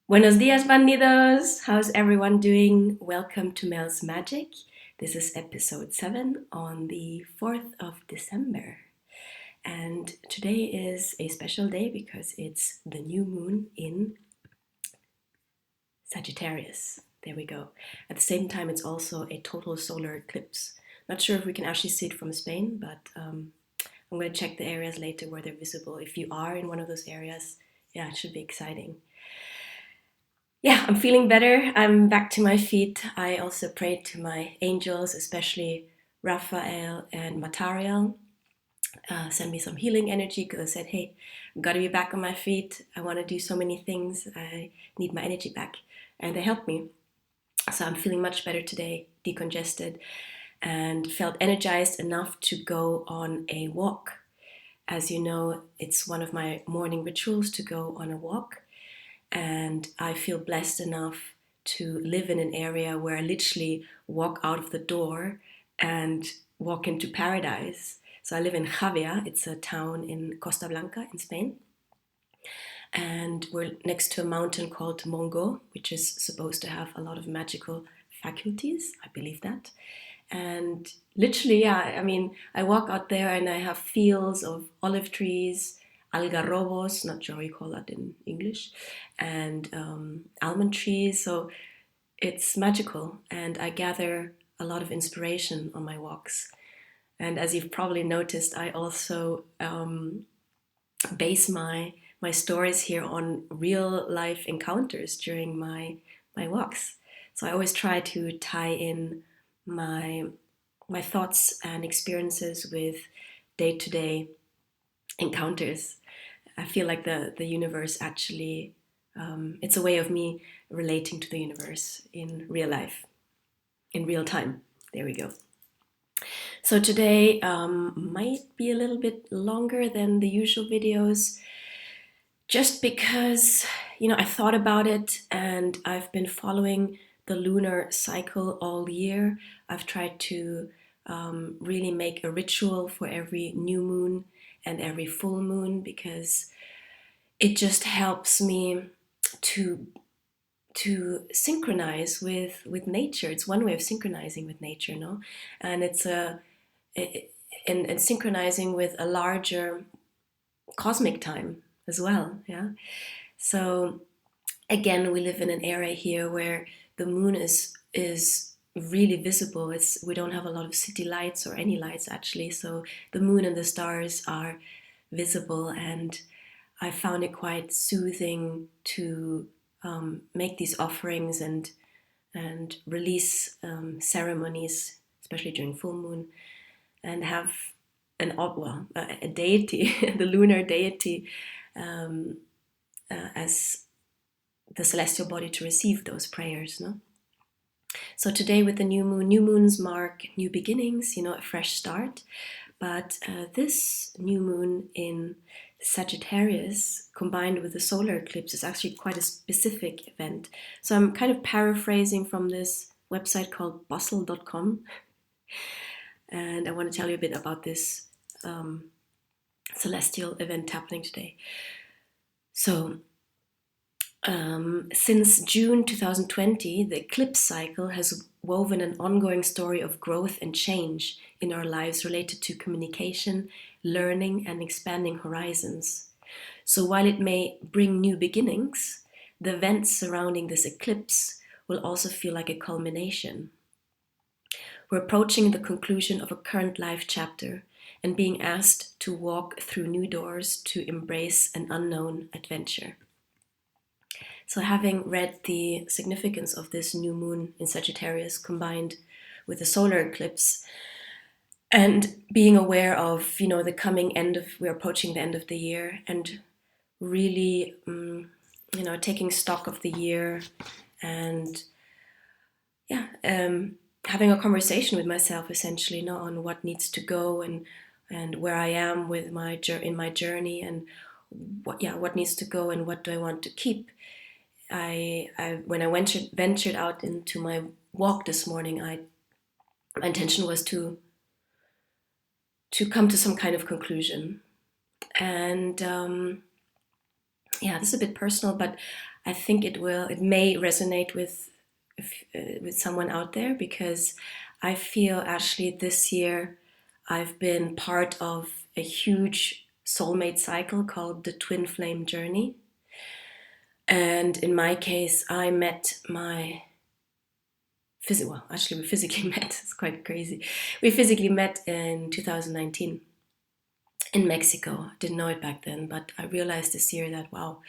Buenos dias, bandidos! How's everyone doing? Welcome to Mel's Magic. This is episode 7 on the 4th of December. And today is a special day because it's the new moon in Saggitarius. There we go. At the same time, it's also a total solar eclipse. Not sure if we can actually see it from Spain, but I'm going to check the areas later where they're visible. If you are in one of those areas, yeah, it should be exciting. Yeah, I'm feeling better. I'm back to my feet. I also prayed to my angels, especially Raphael and Matariel. Send me some healing energy because I said, hey, I've got to be back on my feet. I want to do so many things. I need my energy back. And they helped me. So I'm feeling much better today, decongested, and felt energized enough to go on a walk. As you know, it's one of my morning rituals to go on a walk. And I feel blessed enough to live in an area where I literally walk out of the door and walk into paradise. So I live in Javia. It's a town in Costa Blanca in Spain. And we're next to a mountain called Mongo, which is supposed to have a lot of magical faculties. I believe that. And literally, yeah, I mean, I walk out there and I have fields of olive trees, algarrobos, not sure how you call that in English, and almond trees. So it's magical, and I gather a lot of inspiration on my walks. And as you've probably noticed, I also base my stories here on real life encounters during my walks. So I always try to tie in my my thoughts and experiences with day-to-day encounters. I feel like the universe actually it's a way of me relating to the universe in real life, in real time. There we go. So today might be a little bit longer than the usual videos, just because I thought about it and I've been following the lunar cycle all year. I've tried to really make a ritual for every new moon and every full moon because it just helps me to synchronize with nature. It's one way of synchronizing with nature, no? And it's and synchronizing with a larger cosmic time as well, yeah. So again, we live in an area here where the moon is really visible. We don't have a lot of city lights or any lights actually, so the moon and the stars are visible, and I found it quite soothing to make these offerings and release ceremonies, especially during full moon, and have a deity, the lunar deity, as the celestial body to receive those prayers, no? So today with the new moons mark new beginnings, a fresh start. But this new moon in Sagittarius combined with the solar eclipse is actually quite a specific event. So I'm kind of paraphrasing from this website called bustle.com. And I want to tell you a bit about this celestial event happening today. So since June 2020, the eclipse cycle has woven an ongoing story of growth and change in our lives related to communication, learning, and expanding horizons. So while it may bring new beginnings, the events surrounding this eclipse will also feel like a culmination. We're approaching the conclusion of a current life chapter and being asked to walk through new doors to embrace an unknown adventure. So having read the significance of this new moon in Sagittarius combined with the solar eclipse and being aware of, the coming we're approaching the end of the year, and really, taking stock of the year and, having a conversation with myself essentially, on what needs to go and where I am with in my journey, and what needs to go and what do I want to keep. When I ventured out into my walk this morning, my intention was to come to some kind of conclusion. And this is a bit personal, but I think it may resonate with someone out there, because I feel actually this year I've been part of a huge soulmate cycle called the twin flame journey. And in my case, I met my well, actually we physically met. It's quite crazy. We physically met in 2019 in Mexico. Didn't know it back then, but I realized this year that, wow,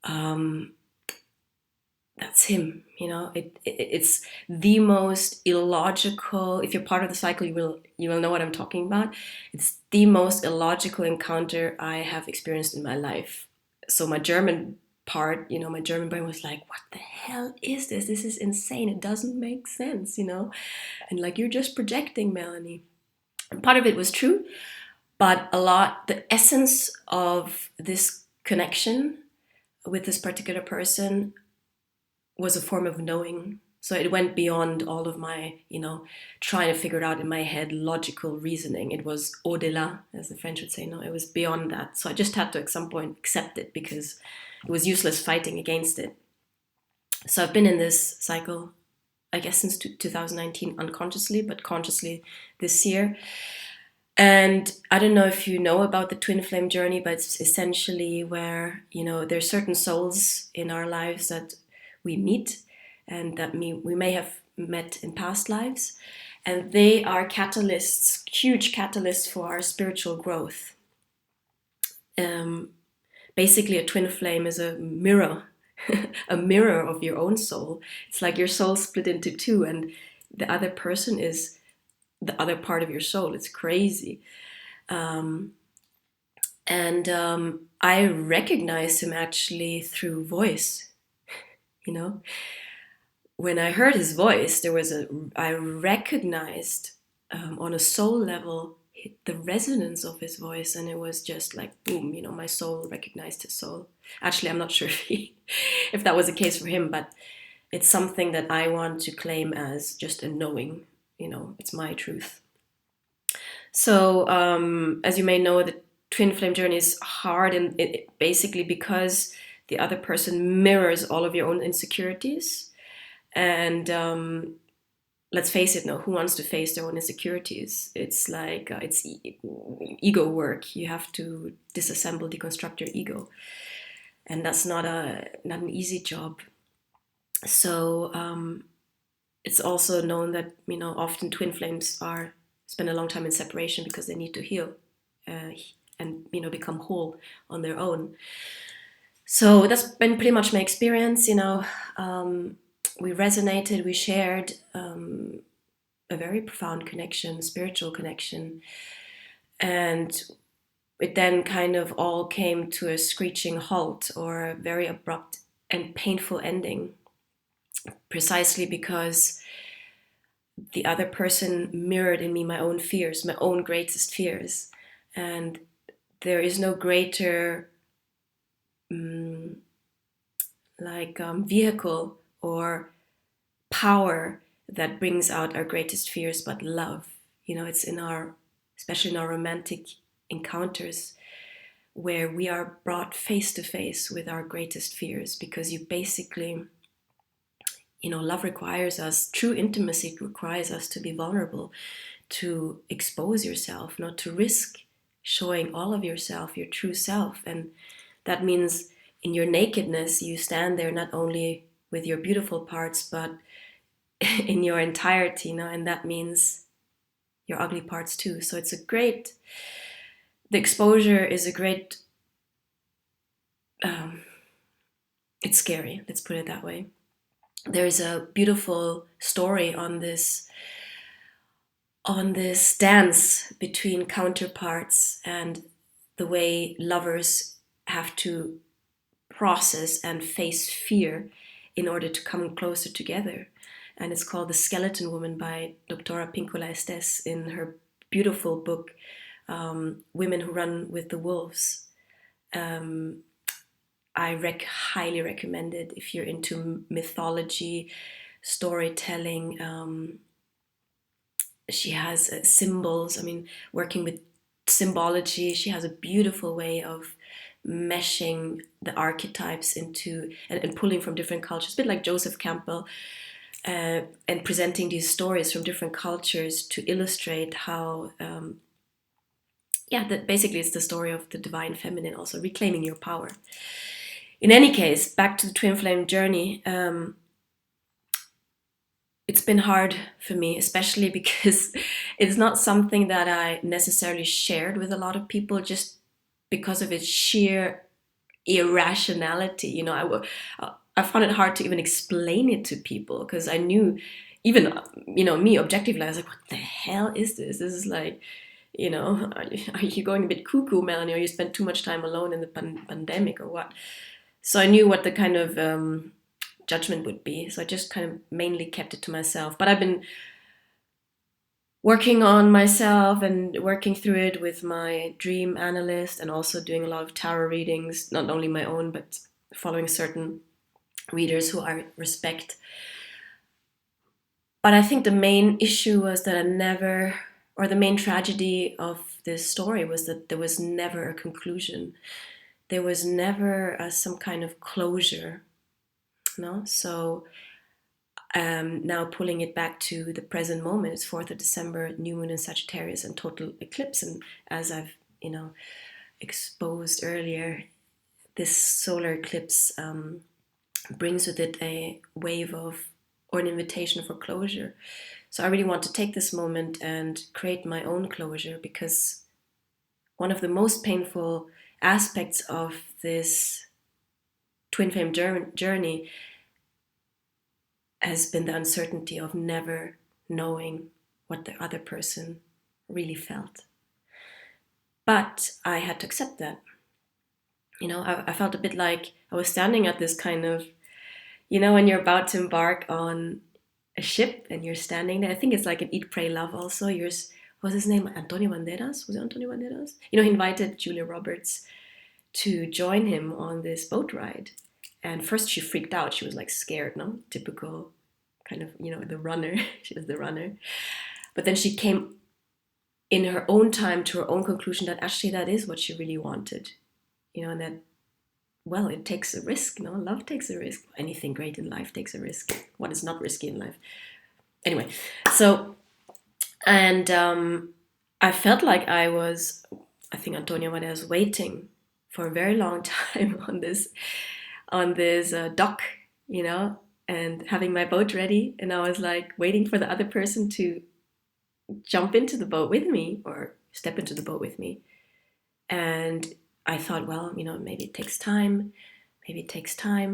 um, that's him. It's the most illogical. If you're part of the cycle, you will know what I'm talking about. It's the most illogical encounter I have experienced in my life. So my German part, my German brain was like, what the hell is this? This is insane. It doesn't make sense, and like, you're just projecting, Melanie. And part of it was true, but the essence of this connection with this particular person was a form of knowing. So it went beyond all of my, trying to figure it out in my head, logical reasoning. It was au-delà, as the French would say. No, it was beyond that. So I just had to, at some point, accept it, because it was useless fighting against it. So I've been in this cycle, I guess, since 2019, unconsciously, but consciously this year. And I don't know if you know about the twin flame journey, but it's essentially where, there's certain souls in our lives that we meet, and that we may have met in past lives. And they are catalysts, huge catalysts for our spiritual growth. Basically, a twin flame is a mirror, a mirror of your own soul. It's like your soul split into two, and the other person is the other part of your soul. It's crazy. I recognized him actually through voice. When I heard his voice, I recognized on a soul level the resonance of his voice, and it was just like boom. My soul recognized his soul. Actually, I'm not sure if that was the case for him, but it's something that I want to claim as just a knowing. It's my truth. So, as you may know, the twin flame journey is hard, and basically because the other person mirrors all of your own insecurities. And let's face it, no, who wants to face their own insecurities? It's like it's ego work. You have to disassemble, deconstruct your ego, and that's not an easy job. So it's also known that often twin flames spend a long time in separation because they need to heal and become whole on their own. So that's been pretty much my experience. We resonated, we shared a very profound connection, spiritual connection, and it then kind of all came to a screeching halt, or a very abrupt and painful ending, precisely because the other person mirrored in me my own fears, my own greatest fears. And there is no greater vehicle or power that brings out our greatest fears but love. It's especially in our romantic encounters, where we are brought face to face with our greatest fears, because you basically, love requires us, true intimacy requires us to be vulnerable, to expose yourself, not to risk showing all of yourself, your true self. And that means in your nakedness, you stand there not only with your beautiful parts, but in your entirety, and that means your ugly parts too. So the exposure is a great, it's scary, let's put it that way. There is a beautiful story on this dance between counterparts, and the way lovers have to process and face fear in order to come closer together. And it's called The Skeleton Woman by Dr. Pinkola Estes, in her beautiful book, Women Who Run with the Wolves. I highly recommend it if you're into mythology, storytelling. She has symbols. Working with symbology, she has a beautiful way of meshing the archetypes into and pulling from different cultures, a bit like Joseph Campbell, and presenting these stories from different cultures to illustrate how, that basically it's the story of the divine feminine, also reclaiming your power. In any case, back to the twin flame journey. It's been hard for me, especially because it's not something that I necessarily shared with a lot of people, just because of its sheer irrationality. I found it hard to even explain it to people, because I knew, even me objectively, I was like, what the hell is this? This is like, are you going a bit cuckoo, Melanie, or you spent too much time alone in the pandemic, or what? So I knew what the kind of judgment would be. So I just kind of mainly kept it to myself. But I've been working on myself and working through it with my dream analyst, and also doing a lot of tarot readings, not only my own, but following certain readers who I respect. But I think the main issue was that the main tragedy of this story was that there was never a conclusion. There was never some kind of closure. No? So now pulling it back to the present moment, it's 4th of December, new moon in Sagittarius and total eclipse. And as I've, exposed earlier, this solar eclipse brings with it a wave of, or an invitation for closure. So I really want to take this moment and create my own closure, because one of the most painful aspects of this twin flame journey has been the uncertainty of never knowing what the other person really felt. But I had to accept that. I felt a bit like I was standing at this kind of, when you're about to embark on a ship and you're standing there. I think it's like an Eat, Pray, Love also. What's his name? Antonio Banderas? Was it Antonio Banderas? He invited Julia Roberts to join him on this boat ride. And first she freaked out. She was like scared, no? Typical kind of, the runner. She was the runner. But then she came in her own time to her own conclusion that actually that is what she really wanted. And that, well, it takes a risk, no? Love takes a risk. Anything great in life takes a risk. What is not risky in life? Anyway, so, and I felt like I think Antonio was waiting for a very long time on this dock, and having my boat ready. And I was like waiting for the other person to jump into the boat with me, or step into the boat with me. And I thought, well, maybe it takes time.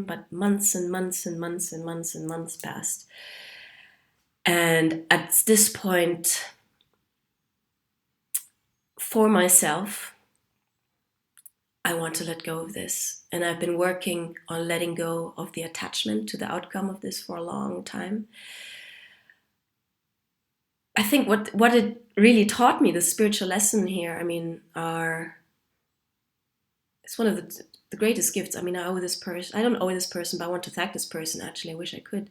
But months and months and months and months and months passed. And at this point, for myself, I want to let go of this. And I've been working on letting go of the attachment to the outcome of this for a long time. I think what it really taught me, the spiritual lesson here, it's one of the greatest gifts. I owe this person. I don't owe this person, but I want to thank this person. Actually, I wish I could.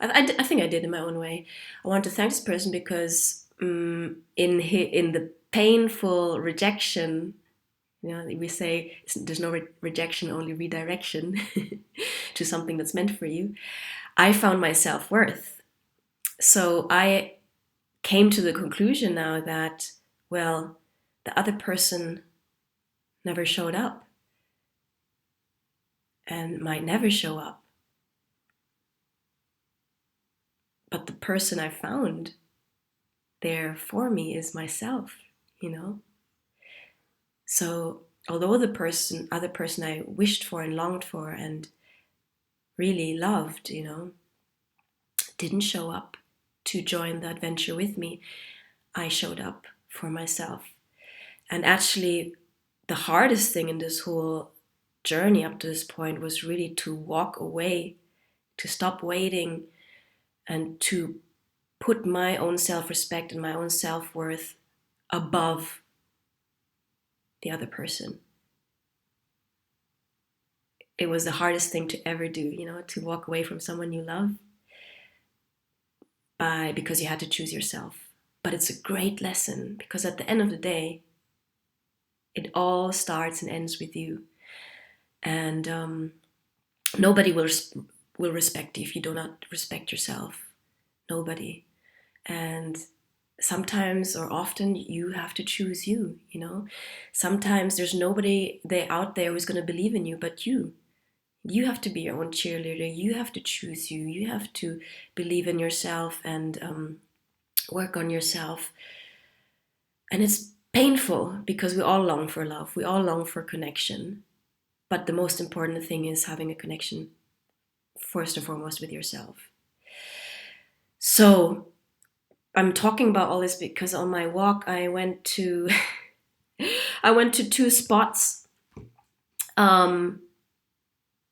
I think I did in my own way. I want to thank this person because in the painful rejection, we say there's no rejection, only redirection to something that's meant for you. I found my self-worth. So I came to the conclusion now that, well, the other person never showed up and might never show up. But the person I found there for me is myself, So although the other person I wished for and longed for and really loved, didn't show up to join the adventure with me, I showed up for myself. And actually, the hardest thing in this whole journey up to this point was really to walk away, to stop waiting, and to put my own self-respect and my own self-worth above the other person. It was the hardest thing to ever do, to walk away from someone you love because you had to choose yourself. But it's a great lesson, because at the end of the day, it all starts and ends with you. And nobody will respect you if you do not respect yourself. Nobody. And sometimes or often you have to choose you, you know. Sometimes there's nobody out there who's going to believe in you but you. You have to be your own cheerleader. You have to choose you. You have to believe in yourself and work on yourself. And it's painful because we all long for love. We all long for connection. But the most important thing is having a connection first and foremost with yourself. So I'm talking about all this because on my walk I went to two spots. I'm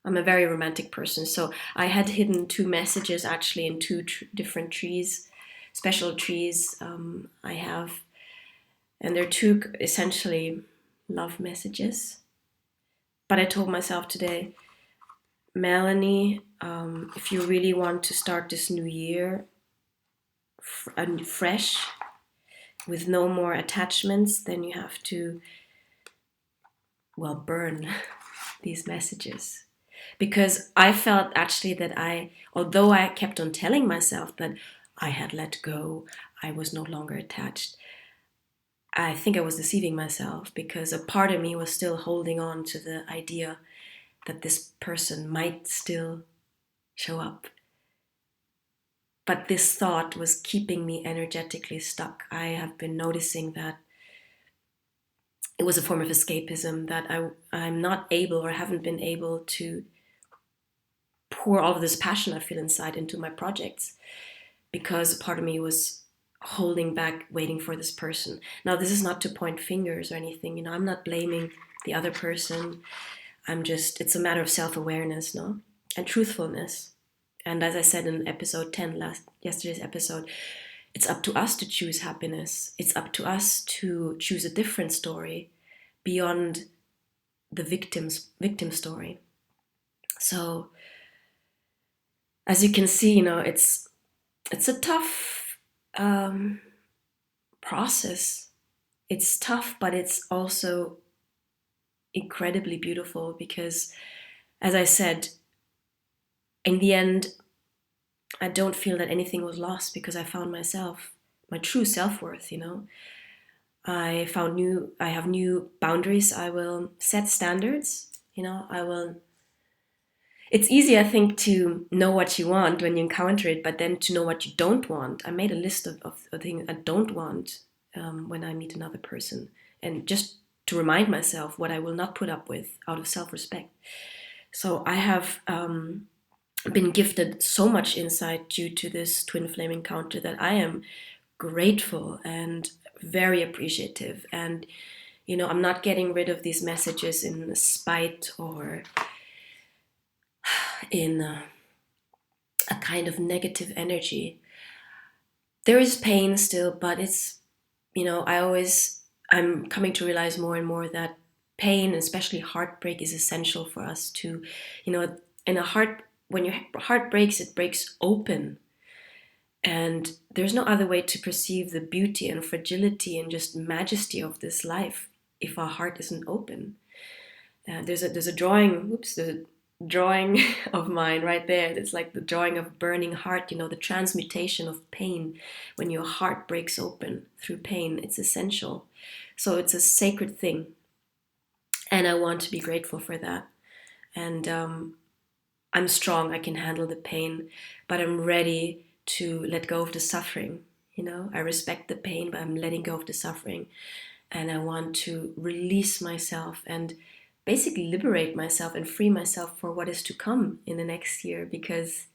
a very romantic person, so I had hidden 2 messages actually in 2 different trees, special trees I have, and they're 2 essentially love messages. But I told myself today, Melanie, if you really want to start this new year fresh, with no more attachments, then you have to, well, burn these messages. Because I felt actually that although I kept on telling myself that I had let go, I was no longer attached, I think I was deceiving myself, because a part of me was still holding on to the idea that this person might still show up. But this thought was keeping me energetically stuck. I have been noticing that it was a form of escapism, that I'm not able or haven't been able to pour all of this passion I feel inside into my projects, because part of me was holding back, waiting for this person. Now, this is not to point fingers or anything, you know, I'm not blaming the other person. It's a matter of self-awareness, no? And truthfulness. And as I said in episode 10, yesterday's episode, it's up to us to choose happiness. It's up to us to choose a different story beyond the victim story. So, as you can see, you know, it's a tough process. It's tough, but it's also incredibly beautiful because, as I said, in the end, I don't feel that anything was lost because I found myself, my true self-worth, you know. I have new boundaries. I will set standards, you know. It's easy, I think, to know what you want when you encounter it, but then to know what you don't want. I made a list of things I don't want when I meet another person, and just to remind myself what I will not put up with out of self-respect. So I have been gifted so much insight due to this twin flame encounter that I am grateful and very appreciative. And, you know, I'm not getting rid of these messages in spite or in a kind of negative energy. There is pain still, but it's, you know, I'm coming to realize more and more that pain, especially heartbreak, is essential for us to, you know, when your heart breaks, it breaks open. And there's no other way to perceive the beauty and fragility and just majesty of this life if our heart isn't open. There's a drawing of mine right there. It's like the drawing of burning heart, you know, the transmutation of pain. When your heart breaks open through pain, it's essential. So it's a sacred thing. And I want to be grateful for that. And I'm strong, I can handle the pain, but I'm ready to let go of the suffering. You know, I respect the pain, but I'm letting go of the suffering. And I want to release myself and basically liberate myself and free myself for what is to come in the next year, because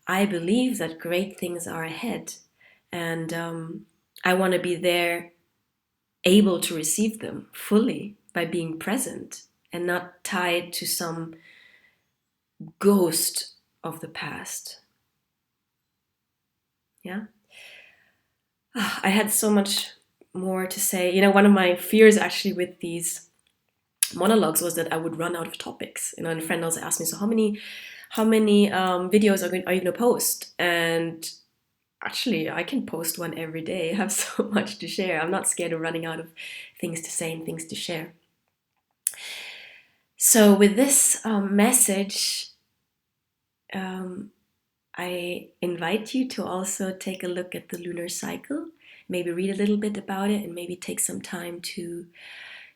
I believe that great things are ahead. And I want to be there, able to receive them fully by being present and not tied to some ghost of the past. Yeah. I had so much more to say. You know, one of my fears actually with these monologues was that I would run out of topics. You know, and a friend also asked me, so how many videos are you going to post? And actually, I can post one every day. I have so much to share. I'm not scared of running out of things to say and things to share. So with this message, I invite you to also take a look at the lunar cycle, maybe read a little bit about it, and maybe take some time to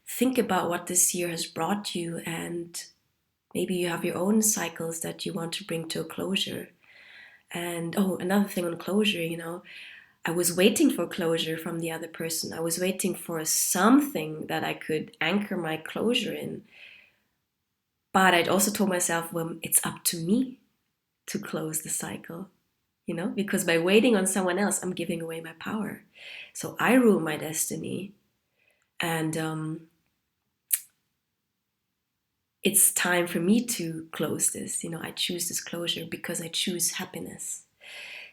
think about what this year has brought you, and maybe you have your own cycles that you want to bring to a closure. And another thing on closure, I was waiting for closure from the other person. I was waiting for something that I could anchor my closure in. But I'd also told myself, well, it's up to me to close the cycle, because by waiting on someone else, I'm giving away my power. So I rule my destiny. And it's time for me to close this. I choose this closure because I choose happiness.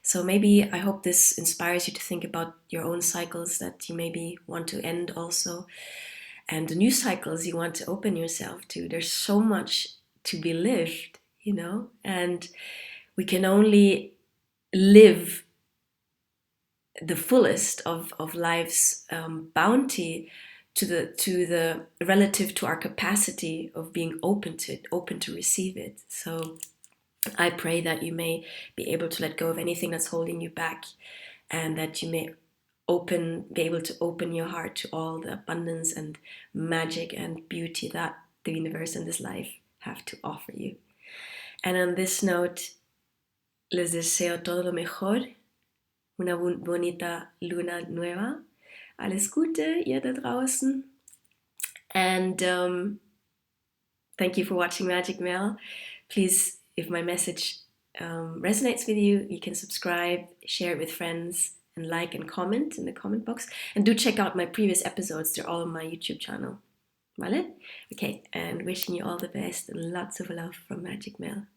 So maybe I hope this inspires you to think about your own cycles that you maybe want to end also, and the new cycles you want to open yourself to. There's so much to be lived, and we can only live the fullest of life's bounty to the relative to our capacity of being open to it, open to receive it. So I pray that you may be able to let go of anything that's holding you back, and that you may be able to open your heart to all the abundance and magic and beauty that the universe and this life have to offer you. And on this note, les deseo todo lo mejor, una bonita luna nueva. Alles Gute, ihr da draußen. And thank you for watching Magic Mel. Please, if my message resonates with you, you can subscribe, share it with friends, and like and comment in the comment box. And do check out my previous episodes. They're all on my YouTube channel. Vale? Okay, and wishing you all the best and lots of love from Magic Mel.